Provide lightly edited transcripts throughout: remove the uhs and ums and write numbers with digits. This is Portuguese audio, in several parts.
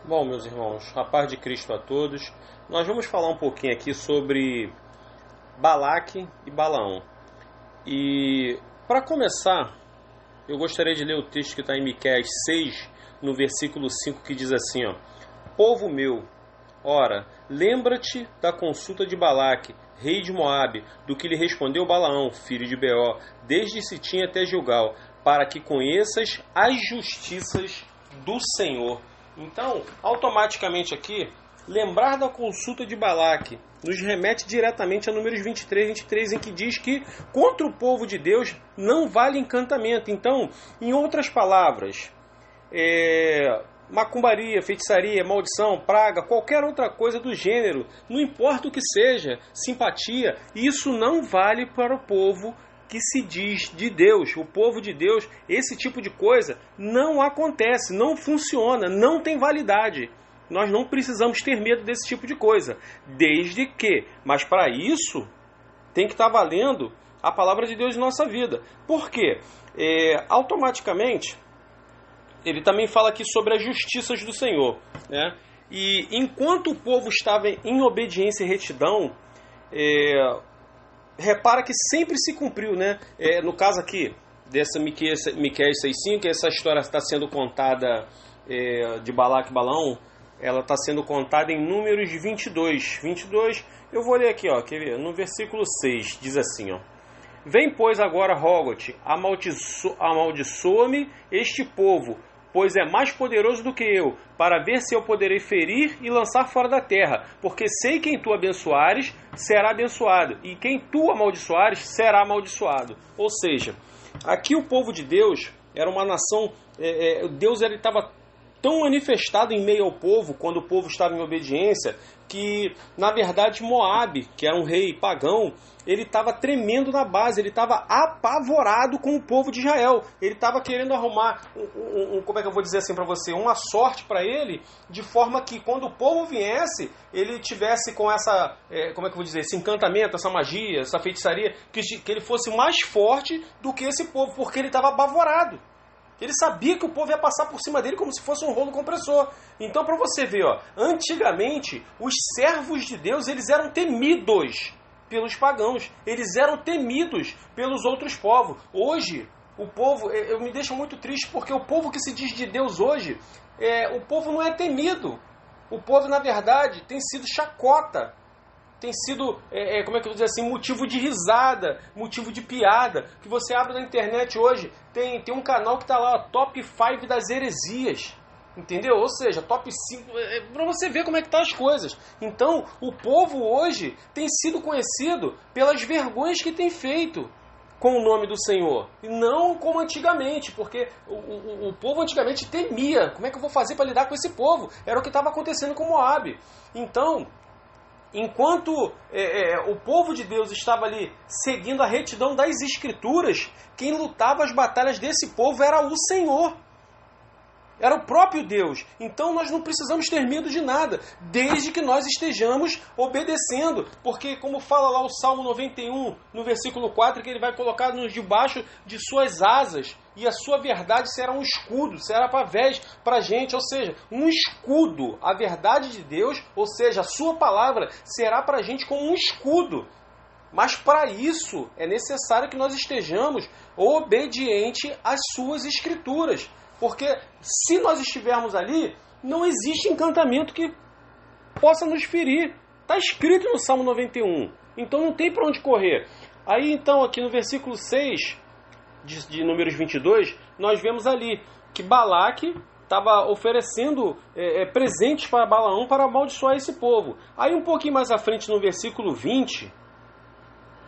Bom, meus irmãos, a paz de Cristo a todos. Nós vamos falar um pouquinho aqui sobre Balaque e Balaão. E para começar, eu gostaria de ler o texto que está em Miqueias 6, no versículo 5, que diz assim, ó: Povo meu, ora, lembra-te da consulta de Balaque, rei de Moabe, do que lhe respondeu Balaão, filho de Beó, desde Sitim até Gilgal, para que conheças as justiças do Senhor. Então, automaticamente aqui, lembrar da consulta de Balaque nos remete diretamente a Números 23, em que diz que contra o povo de Deus não vale encantamento. Então, em outras palavras, macumbaria, feitiçaria, maldição, praga, qualquer outra coisa do gênero, não importa o que seja, simpatia, isso não vale para o povo que se diz de Deus. O povo de Deus, esse tipo de coisa não acontece, não funciona, não tem validade. Nós não precisamos ter medo desse tipo de coisa, desde que, mas para isso, tem que estar valendo a palavra de Deus em nossa vida. Por quê? Automaticamente, ele também fala aqui sobre as justiças do Senhor, né? E enquanto o povo estava em obediência e retidão, repara que sempre se cumpriu, né? No caso aqui, dessa Miqueias 6,5, essa história está sendo contada de Balaque e Balaão, ela está sendo contada em Números 22. Eu vou ler aqui, ó, quer ver? No versículo 6, diz assim, ó: Vem, pois, agora, rogo-te, amaldiçoa-me este povo, pois é mais poderoso do que eu, para ver se eu poderei ferir e lançar fora da terra. Porque sei quem tu abençoares, será abençoado, e quem tu amaldiçoares, será amaldiçoado. Ou seja, aqui o povo de Deus era uma nação, Deus estava tão manifestado em meio ao povo, quando o povo estava em obediência, que, na verdade, Moabe, que era um rei pagão, ele estava tremendo na base, ele estava apavorado com o povo de Israel. Ele estava querendo arrumar, como é que eu vou dizer assim para você, uma sorte para ele, de forma que quando o povo viesse, ele tivesse com essa, como é que eu vou dizer, esse encantamento, essa magia, essa feitiçaria, que ele fosse mais forte do que esse povo, porque ele estava apavorado. Ele sabia que o povo ia passar por cima dele como se fosse um rolo compressor. Então, para você ver, ó, antigamente, os servos de Deus, eles eram temidos pelos pagãos. Eles eram temidos pelos outros povos. Hoje, o povo, eu me deixo muito triste, porque o povo que se diz de Deus hoje, o povo não é temido. O povo, na verdade, tem sido chacota. Tem sido, como é que eu vou dizer assim, motivo de risada, motivo de piada. Que você abre na internet hoje, tem um canal que está lá, Top 5 das heresias. Entendeu? Ou seja, Top 5, para você ver como é que tá as coisas. Então, o povo hoje tem sido conhecido pelas vergonhas que tem feito com o nome do Senhor. E não como antigamente, porque o povo antigamente temia. Como é que eu vou fazer para lidar com esse povo? Era o que estava acontecendo com Moabe. Então, enquanto o povo de Deus estava ali seguindo a retidão das Escrituras, quem lutava as batalhas desse povo era o Senhor. Era o próprio Deus. Então nós não precisamos ter medo de nada, desde que nós estejamos obedecendo. Porque, como fala lá o Salmo 91, no versículo 4, que ele vai colocar-nos debaixo de suas asas, e a sua verdade será um escudo, será pavés para a gente. Ou seja, um escudo. A verdade de Deus, ou seja, a sua palavra, será para a gente como um escudo. Mas para isso é necessário que nós estejamos obedientes às suas Escrituras. Porque se nós estivermos ali, não existe encantamento que possa nos ferir. Está escrito no Salmo 91. Então não tem para onde correr. Aí então aqui no versículo 6 de Números 22, nós vemos ali que Balaque estava oferecendo presentes para Balaão para amaldiçoar esse povo. Aí um pouquinho mais à frente no versículo 20,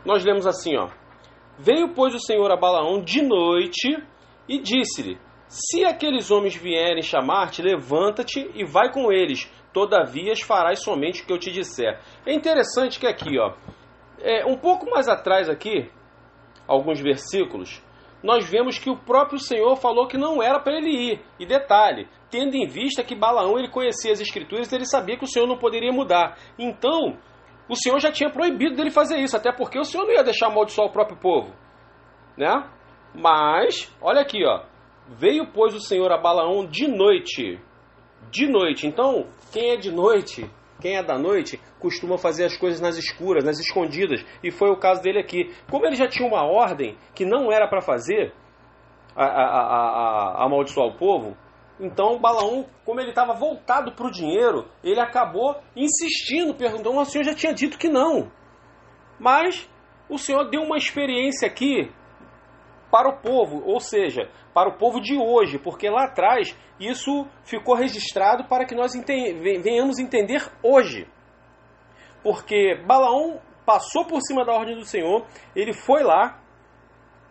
nós lemos assim, ó: Veio, pois, o Senhor a Balaão de noite e disse-lhe: Se aqueles homens vierem chamar-te, levanta-te e vai com eles, todavia farás somente o que eu te disser. É interessante que aqui, ó, um pouco mais atrás aqui, alguns versículos, nós vemos que o próprio Senhor falou que não era para ele ir. E detalhe, tendo em vista que Balaão ele conhecia as Escrituras, ele sabia que o Senhor não poderia mudar. Então, o Senhor já tinha proibido dele fazer isso, até porque o Senhor não ia deixar amaldiçoar o próprio povo, né? Mas, olha aqui, ó: Veio, pois, o Senhor a Balaão de noite, de noite. Então, quem é de noite, quem é da noite, costuma fazer as coisas nas escuras, nas escondidas. E foi o caso dele aqui. Como ele já tinha uma ordem que não era para fazer, amaldiçoar o povo, então Balaão, como ele estava voltado para o dinheiro, ele acabou insistindo, perguntando, o Senhor já tinha dito que não. Mas o Senhor deu uma experiência aqui para o povo, ou seja, para o povo de hoje, porque lá atrás isso ficou registrado para que nós venhamos entender hoje. Porque Balaão passou por cima da ordem do Senhor, ele foi lá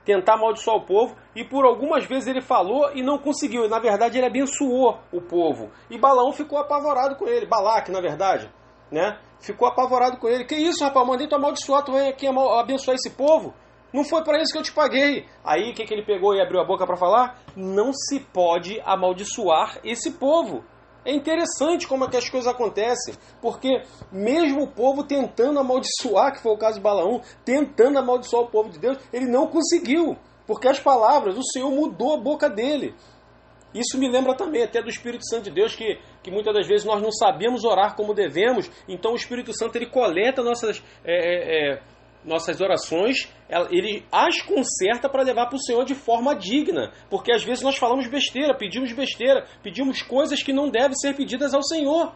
tentar amaldiçoar o povo, e por algumas vezes ele falou e não conseguiu. E, na verdade, ele abençoou o povo. E Balaão ficou apavorado com ele. Balaque, na verdade, né? Ficou apavorado com ele. Que isso, rapaz? Mandei tu amaldiçoar, tu vem aqui abençoar esse povo? Não foi para isso que eu te paguei. Aí, o que ele pegou e abriu a boca para falar? Não se pode amaldiçoar esse povo. É interessante como é que as coisas acontecem, porque mesmo o povo tentando amaldiçoar, que foi o caso de Balaão, tentando amaldiçoar o povo de Deus, ele não conseguiu, porque as palavras, o Senhor mudou a boca dele. Isso me lembra também até do Espírito Santo de Deus, que muitas das vezes nós não sabemos orar como devemos, então o Espírito Santo ele coleta nossas orações, ele as conserta para levar para o Senhor de forma digna, porque às vezes nós falamos besteira, pedimos coisas que não devem ser pedidas ao Senhor.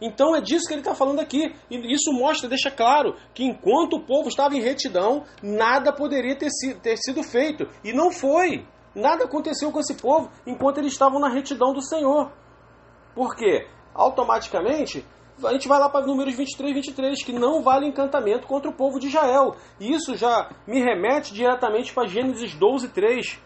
Então é disso que ele está falando aqui, e isso mostra, deixa claro, que enquanto o povo estava em retidão, nada poderia ter sido feito, e não foi. Nada aconteceu com esse povo enquanto eles estavam na retidão do Senhor. Por quê? Automaticamente a gente vai lá para Números 23, que não vale encantamento contra o povo de Israel. E isso já me remete diretamente para Gênesis 12:3,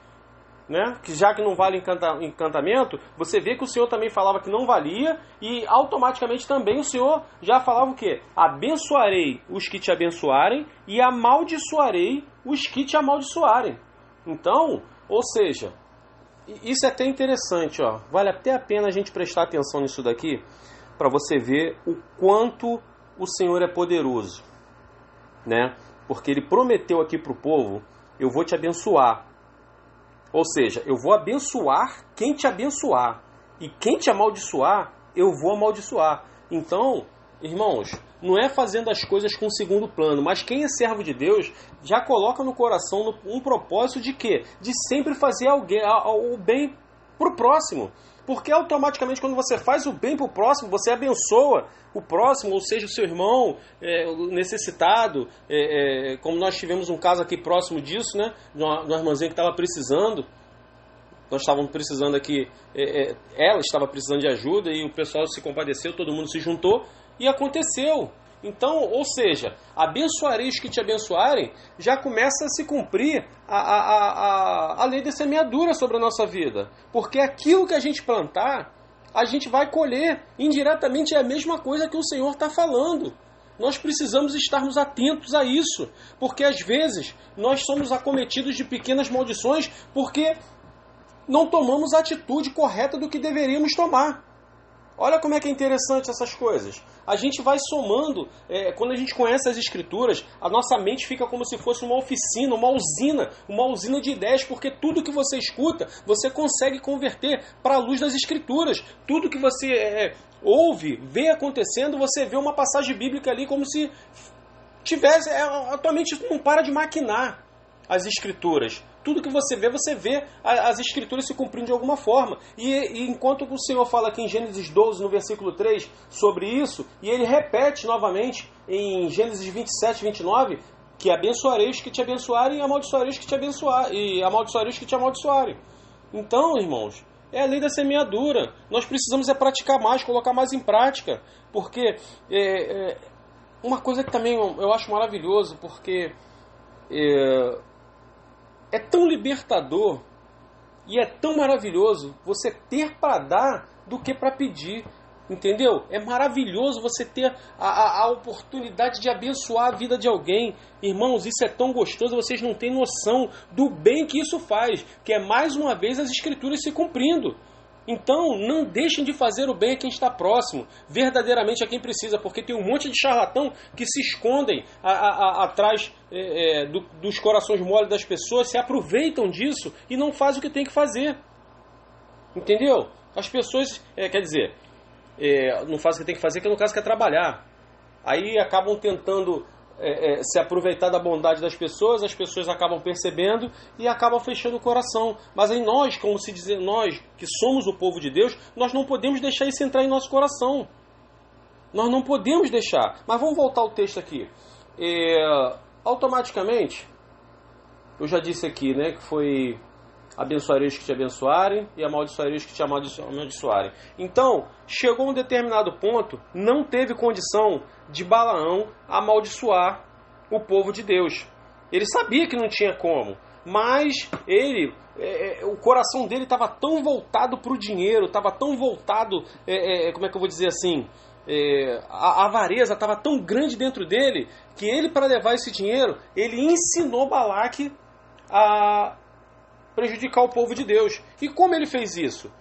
né? Que já que não vale encantamento, você vê que o Senhor também falava que não valia, e automaticamente também o Senhor já falava o quê? Abençoarei os que te abençoarem e amaldiçoarei os que te amaldiçoarem. Então, ou seja, isso é até interessante, ó. Vale até a pena a gente prestar atenção nisso daqui, para você ver o quanto o Senhor é poderoso, né? Porque Ele prometeu aqui para o povo, eu vou te abençoar. Ou seja, eu vou abençoar quem te abençoar. E quem te amaldiçoar, eu vou amaldiçoar. Então, irmãos, não é fazendo as coisas com segundo plano, mas quem é servo de Deus já coloca no coração um propósito de quê? De sempre fazer o bem para o próximo. Porque automaticamente quando você faz o bem para o próximo, você abençoa o próximo, ou seja, o seu irmão necessitado, como nós tivemos um caso aqui próximo disso, né? De uma irmãzinha que estava precisando. Nós estávamos precisando aqui, ela estava precisando de ajuda e o pessoal se compadeceu, todo mundo se juntou e aconteceu. Então, ou seja, abençoarei os que te abençoarem, já começa a se cumprir a lei da semeadura sobre a nossa vida. Porque aquilo que a gente plantar, a gente vai colher. Indiretamente é a mesma coisa que o Senhor está falando. Nós precisamos estarmos atentos a isso. Porque às vezes nós somos acometidos de pequenas maldições porque não tomamos a atitude correta do que deveríamos tomar. Olha como é que é interessante essas coisas. A gente vai somando, quando a gente conhece as Escrituras, a nossa mente fica como se fosse uma oficina, uma usina de ideias, porque tudo que você escuta, você consegue converter para a luz das Escrituras. Tudo que você ouve, vê acontecendo, você vê uma passagem bíblica ali como se tivesse... A tua mente não para de maquinar as Escrituras. Tudo que você vê as Escrituras se cumprindo de alguma forma. E enquanto o Senhor fala aqui em Gênesis 12, no versículo 3, sobre isso, e ele repete novamente em Gênesis 27, 29, que abençoarei os que te abençoarem e amaldiçoarei os que te abençoarem, e amaldiçoarei os que te amaldiçoarem. Então, irmãos, é a lei da semeadura. Nós precisamos praticar mais, colocar mais em prática, porque uma coisa que também eu acho maravilhoso, porque é tão libertador e é tão maravilhoso você ter para dar do que para pedir, entendeu? É maravilhoso você ter a oportunidade de abençoar a vida de alguém. Irmãos, isso é tão gostoso, vocês não têm noção do bem que isso faz, que é mais uma vez as Escrituras se cumprindo. Então, não deixem de fazer o bem a quem está próximo, verdadeiramente a quem precisa, porque tem um monte de charlatão que se escondem atrás dos corações moles das pessoas, se aproveitam disso e não fazem o que tem que fazer. Entendeu? As pessoas, não faz o que tem que fazer, que no caso quer trabalhar. Aí acabam tentando se aproveitar da bondade das pessoas, as pessoas acabam percebendo e acabam fechando o coração. Mas aí nós, como se dizer, nós que somos o povo de Deus, nós não podemos deixar isso entrar em nosso coração. Nós não podemos deixar. Mas vamos voltar ao texto aqui. Automaticamente, eu já disse aqui, né, que foi abençoarei os que te abençoarem e amaldiçoarei os que te amaldiçoarem. Então, chegou um determinado ponto, não teve condição de Balaão amaldiçoar o povo de Deus. Ele sabia que não tinha como, mas o coração dele estava tão voltado para o dinheiro, estava tão voltado, como é que eu vou dizer assim, a avareza estava tão grande dentro dele, que ele, para levar esse dinheiro, ele ensinou Balaque a prejudicar o povo de Deus. E como ele fez isso?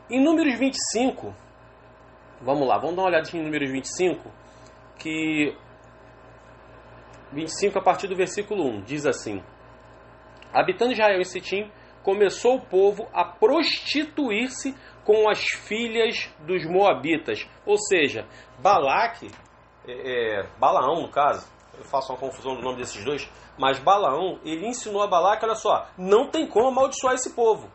Em Números 25, vamos lá, vamos dar uma olhadinha em Números 25, que 25 a partir do versículo 1, diz assim: habitando Israel em Sitim, começou o povo a prostituir-se com as filhas dos moabitas. Ou seja, Balaque, Balaão no caso, eu faço uma confusão do nome desses dois, mas Balaão, ele ensinou a Balaque, olha só, não tem como amaldiçoar esse povo.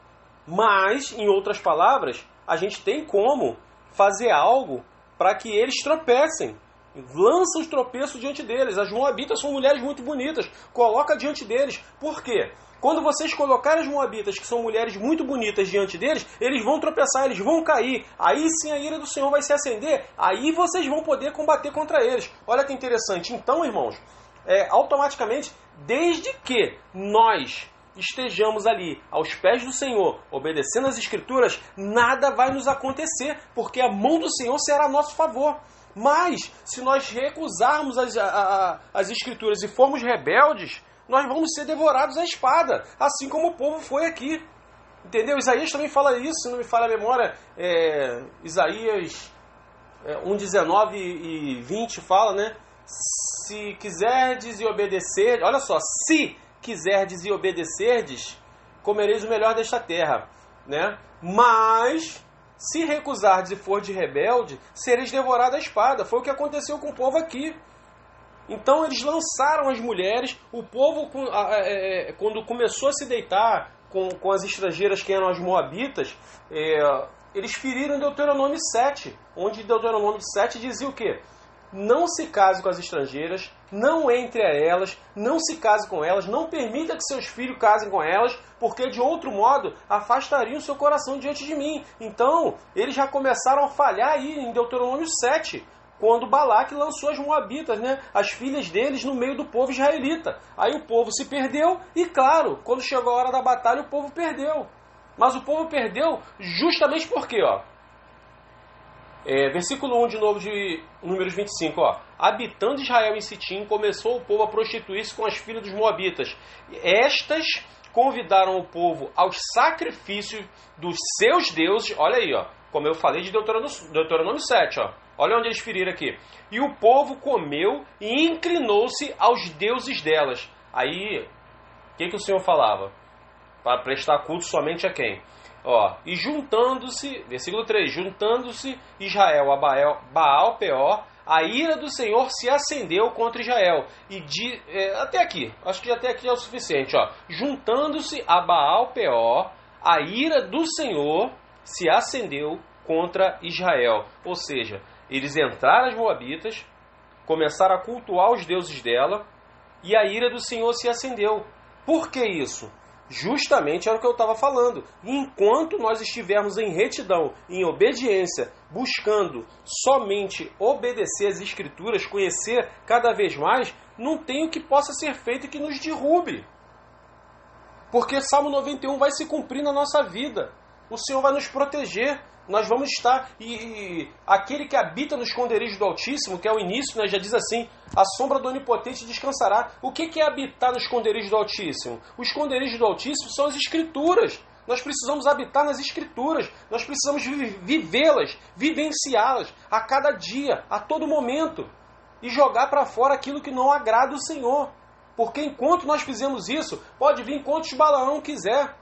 Mas, em outras palavras, a gente tem como fazer algo para que eles tropecem. Lança os tropeços diante deles. As moabitas são mulheres muito bonitas. Coloca diante deles. Por quê? Quando vocês colocarem as moabitas, que são mulheres muito bonitas, diante deles, eles vão tropeçar, eles vão cair. Aí sim a ira do Senhor vai se acender. Aí vocês vão poder combater contra eles. Olha que interessante. Então, irmãos, automaticamente, desde que nós estejamos ali aos pés do Senhor, obedecendo as Escrituras, nada vai nos acontecer, porque a mão do Senhor será a nosso favor. Mas, se nós recusarmos as Escrituras e formos rebeldes, nós vamos ser devorados à espada, assim como o povo foi aqui. Entendeu? Isaías também fala isso, se não me falha a memória. Isaías 1:19 e 20 fala, né? Se quiserdes e obedecer, olha só, se quiserdes e obedecerdes, comereis o melhor desta terra, né? Mas se recusardes e for de rebelde, sereis devorado à espada. Foi o que aconteceu com o povo aqui. Então eles lançaram as mulheres, o povo, quando começou a se deitar com as estrangeiras que eram as moabitas, eles feriram Deuteronômio 7, onde Deuteronômio 7 dizia o quê? Não se case com as estrangeiras, não entre a elas, não se case com elas, não permita que seus filhos casem com elas, porque de outro modo afastariam seu coração diante de mim. Então, eles já começaram a falhar aí em Deuteronômio 7, quando Balaque lançou as moabitas, né, as filhas deles, no meio do povo israelita. Aí o povo se perdeu e, claro, quando chegou a hora da batalha, o povo perdeu. Mas o povo perdeu justamente porque, versículo 1 de novo de Números 25, habitando Israel em Sitim, começou o povo a prostituir-se com as filhas dos moabitas. Estas convidaram o povo aos sacrifícios dos seus deuses. Olha aí, como eu falei de Deuteronômio 7, olha onde eles feriram aqui. E o povo comeu e inclinou-se aos deuses delas. Aí, o que o Senhor falava? Para prestar culto somente a quem? E juntando-se, versículo 3, juntando-se Israel a Baal Peor, a ira do Senhor se acendeu contra Israel. Até aqui, acho que até aqui é o suficiente. Juntando-se a Baal Peor, a ira do Senhor se acendeu contra Israel. Ou seja, eles entraram as moabitas, começaram a cultuar os deuses dela, e a ira do Senhor se acendeu. Por que isso? Justamente era o que eu estava falando. Enquanto nós estivermos em retidão, em obediência, buscando somente obedecer as Escrituras, conhecer cada vez mais, não tem o que possa ser feito que nos derrube. Porque Salmo 91 vai se cumprir na nossa vida. O Senhor vai nos proteger. Nós vamos estar, e aquele que habita no esconderijo do Altíssimo, que é o início, né, já diz assim, a sombra do Onipotente descansará. O que é habitar no esconderijo do Altíssimo? O esconderijo do Altíssimo são as Escrituras. Nós precisamos habitar nas Escrituras, nós precisamos vivê-las, vivenciá-las a cada dia, a todo momento, e jogar para fora aquilo que não agrada o Senhor. Porque enquanto nós fizemos isso, pode vir quantos Balaão quiser.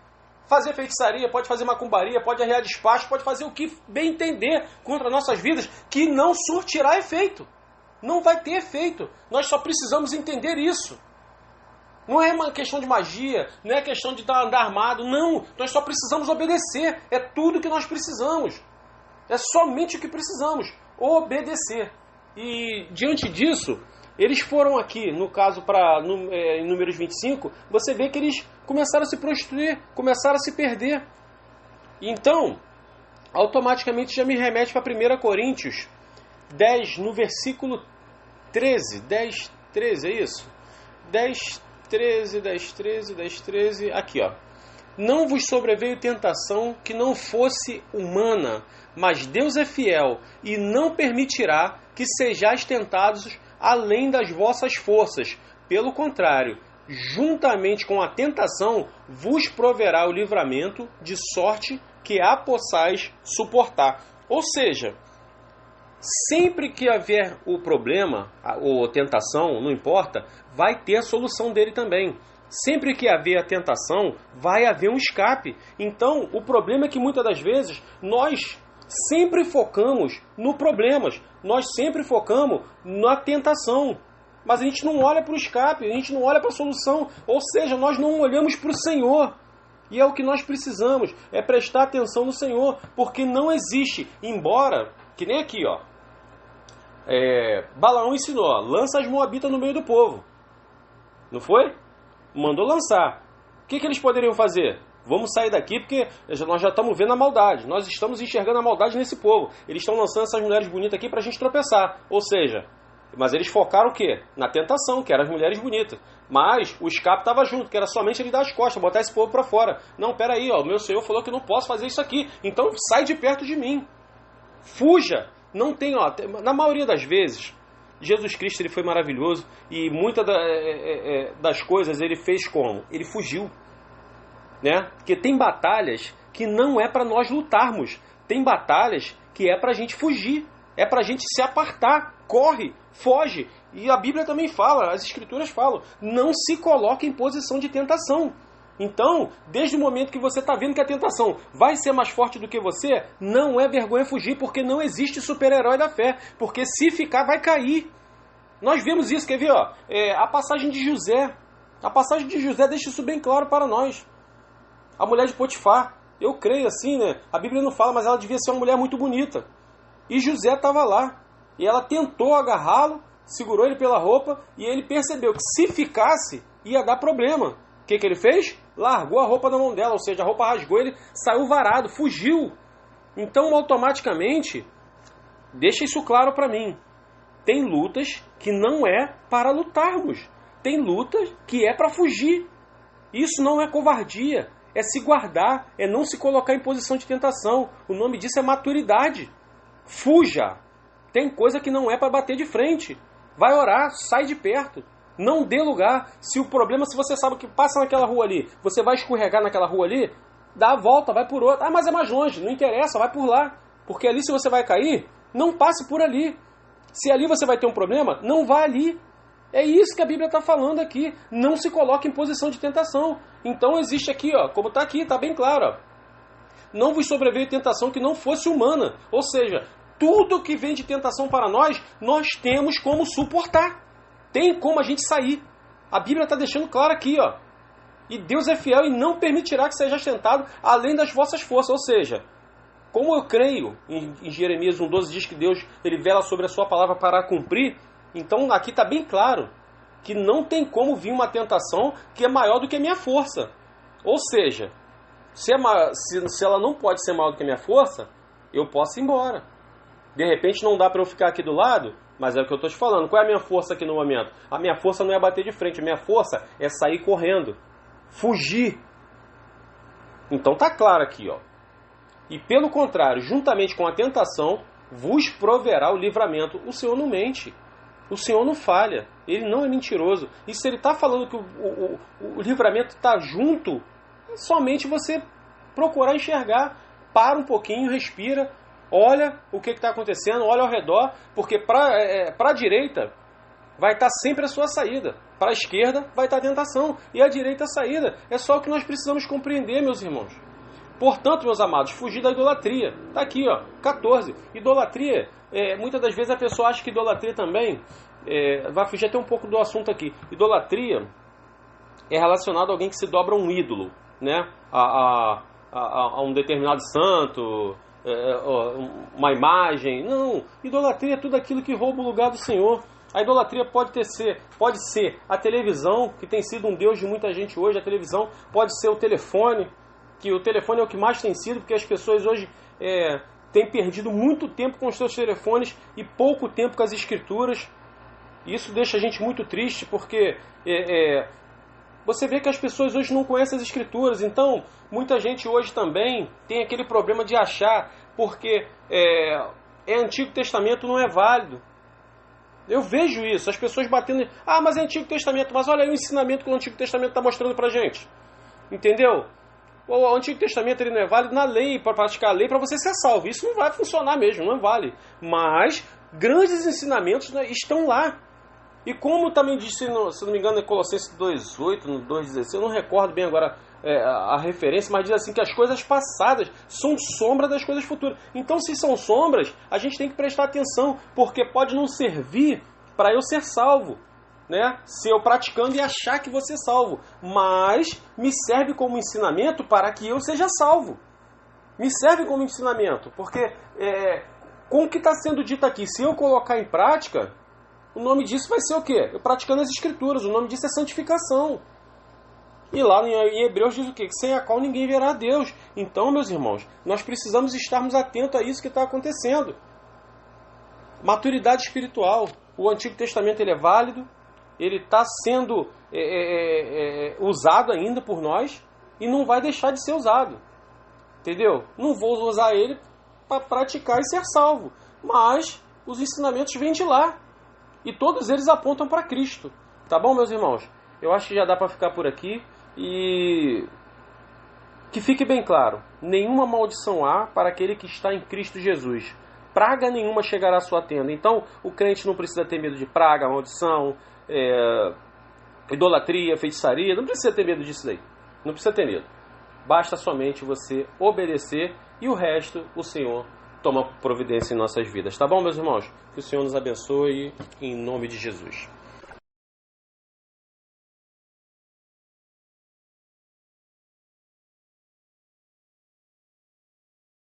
fazer feitiçaria, pode fazer macumbaria, pode arrear despacho, pode fazer o que bem entender contra nossas vidas, que não surtirá efeito. Não vai ter efeito. Nós só precisamos entender isso. Não é uma questão de magia, não é questão de andar armado, não. Nós só precisamos obedecer. É tudo que nós precisamos. É somente o que precisamos. Obedecer. E diante disso, eles foram aqui, no caso, em Números 25, você vê que eles começaram a se prostituir, começaram a se perder. Então, automaticamente já me remete para 1 Coríntios 10, no versículo 13. 10, 13, é isso? 10, 13, 10, 13, 10, 13, aqui ó. Não vos sobreveio tentação que não fosse humana, mas Deus é fiel e não permitirá que sejais tentados além das vossas forças. Pelo contrário, juntamente com a tentação, vos proverá o livramento, de sorte que a possais suportar. Ou seja, sempre que haver o problema, ou tentação, não importa, vai ter a solução dele também. Sempre que haver a tentação, vai haver um escape. Então, o problema é que muitas das vezes nós sempre focamos no problemas, nós sempre focamos na tentação, mas a gente não olha para o escape, a gente não olha para a solução, ou seja, nós não olhamos para o Senhor. E é o que nós precisamos, é prestar atenção no Senhor, porque não existe, embora, que nem aqui, ó, Balaão ensinou, ó, lança as moabitas no meio do povo, não foi? Mandou lançar. O que eles poderiam fazer? Vamos sair daqui porque nós já estamos vendo a maldade. Nós estamos enxergando a maldade nesse povo. Eles estão lançando essas mulheres bonitas aqui para a gente tropeçar. Ou seja, mas eles focaram o quê? Na tentação, que eram as mulheres bonitas. Mas o escape estava junto, que era somente ele dar as costas, botar esse povo para fora. Não, peraí, ó, o meu Senhor falou que eu não posso fazer isso aqui. Então sai de perto de mim. Fuja. Não tem, ó, na maioria das vezes, Jesus Cristo ele foi maravilhoso e muitas das coisas ele fez como? Ele fugiu. Né? Porque tem batalhas que não é para nós lutarmos. Tem batalhas que é para a gente fugir. É para a gente se apartar. Corre, foge. E a Bíblia também fala, as Escrituras falam, não se coloque em posição de tentação. Então, desde o momento que você está vendo que a tentação vai ser mais forte do que você, não é vergonha fugir, porque não existe super-herói da fé. Porque se ficar, vai cair. Nós vemos isso, quer ver? Ó, a passagem de José. A passagem de José deixa isso bem claro para nós. A mulher de Potifar, eu creio assim, né? A Bíblia não fala, mas ela devia ser uma mulher muito bonita. E José estava lá. E ela tentou agarrá-lo, segurou ele pela roupa, e ele percebeu que se ficasse, ia dar problema. O que ele fez? Largou a roupa da mão dela, ou seja, a roupa rasgou, ele saiu varado, fugiu. Então, automaticamente, deixa isso claro para mim. Tem lutas que não é para lutarmos. Tem lutas que é para fugir. Isso não é covardia. É se guardar, é não se colocar em posição de tentação. O nome disso é maturidade. Fuja. Tem coisa que não é para bater de frente. Vai orar, sai de perto. Não dê lugar. Se você sabe que passa naquela rua ali, você vai escorregar naquela rua ali, dá a volta, vai por outra. Ah, mas é mais longe. Não interessa, vai por lá. Porque ali se você vai cair, não passe por ali. Se ali você vai ter um problema, não vá ali. É isso que a Bíblia está falando aqui. Não se coloque em posição de tentação. Então existe aqui, ó, como está aqui, está bem claro. Ó. Não vos sobreveio tentação que não fosse humana. Ou seja, tudo que vem de tentação para nós, nós temos como suportar. Tem como a gente sair. A Bíblia está deixando claro aqui, ó. E Deus é fiel e não permitirá que seja tentado além das vossas forças. Ou seja, como eu creio, em Jeremias 1,12 diz que Deus ele vela sobre a sua palavra para cumprir, então aqui está bem claro que não tem como vir uma tentação que é maior do que a minha força. Ou seja, se ela não pode ser maior do que a minha força, eu posso ir embora. De repente não dá para eu ficar aqui do lado, mas é o que eu estou te falando. Qual é a minha força aqui no momento? A minha força não é bater de frente, a minha força é sair correndo, fugir. Então tá claro aqui, ó. E pelo contrário, juntamente com a tentação, vos proverá o livramento. O Senhor não mente. O Senhor não falha. Ele não é mentiroso. E se ele está falando que o livramento está junto, é somente você procurar enxergar. Para um pouquinho, respira, olha o que está acontecendo, olha ao redor, porque para a direita vai estar sempre a sua saída. Para a esquerda vai estar a tentação e à direita a saída. É só o que nós precisamos compreender, meus irmãos. Portanto, meus amados, fugir da idolatria. Está aqui, 14. Idolatria, muitas das vezes a pessoa acha que idolatria também, vai fugir até um pouco do assunto aqui. Idolatria é relacionado a alguém que se dobra a um ídolo, né? A um determinado santo, uma imagem. Não, idolatria é tudo aquilo que rouba o lugar do Senhor. A idolatria pode ser a televisão, que tem sido um Deus de muita gente hoje. A televisão pode ser o telefone, que o telefone é o que mais tem sido, porque as pessoas hoje têm perdido muito tempo com os seus telefones e pouco tempo com as escrituras. Isso deixa a gente muito triste, porque você vê que as pessoas hoje não conhecem as escrituras. Então, muita gente hoje também tem aquele problema de achar, porque Antigo Testamento não é válido. Eu vejo isso, as pessoas batendo... mas é Antigo Testamento, mas olha aí o ensinamento que o Antigo Testamento está mostrando pra gente. Entendeu? O Antigo Testamento ele não é válido na lei, para praticar a lei, para você ser salvo. Isso não vai funcionar mesmo, não vale. Mas grandes ensinamentos, né, estão lá. E como também disse, se não me engano, em Colossenses 2,8, no 2,16, eu não recordo bem agora a referência, mas diz assim que as coisas passadas são sombra das coisas futuras. Então, se são sombras, a gente tem que prestar atenção, porque pode não servir para eu ser salvo, né? Se eu praticando e achar que vou ser salvo, mas me serve como ensinamento para que eu seja salvo. Me serve como ensinamento, porque com o que está sendo dito aqui, se eu colocar em prática, o nome disso vai ser o quê? Eu praticando as escrituras, o nome disso é santificação. E lá em Hebreus diz o quê? Que sem a qual ninguém verá a Deus. Então, meus irmãos, nós precisamos estarmos atentos a isso que está acontecendo. Maturidade espiritual. O Antigo Testamento ele é válido, ele está sendo usado ainda por nós e não vai deixar de ser usado. Entendeu? Não vou usar ele para praticar e ser salvo. Mas os ensinamentos vêm de lá. E todos eles apontam para Cristo. Tá bom, meus irmãos? Eu acho que já dá para ficar por aqui. E que fique bem claro, nenhuma maldição há para aquele que está em Cristo Jesus. Praga nenhuma chegará à sua tenda. Então, o crente não precisa ter medo de praga, maldição, idolatria, feitiçaria. Não precisa ter medo disso daí. Não precisa ter medo. Basta somente você obedecer e o resto o Senhor toma providência em nossas vidas. Tá bom, meus irmãos? Que o Senhor nos abençoe em nome de Jesus.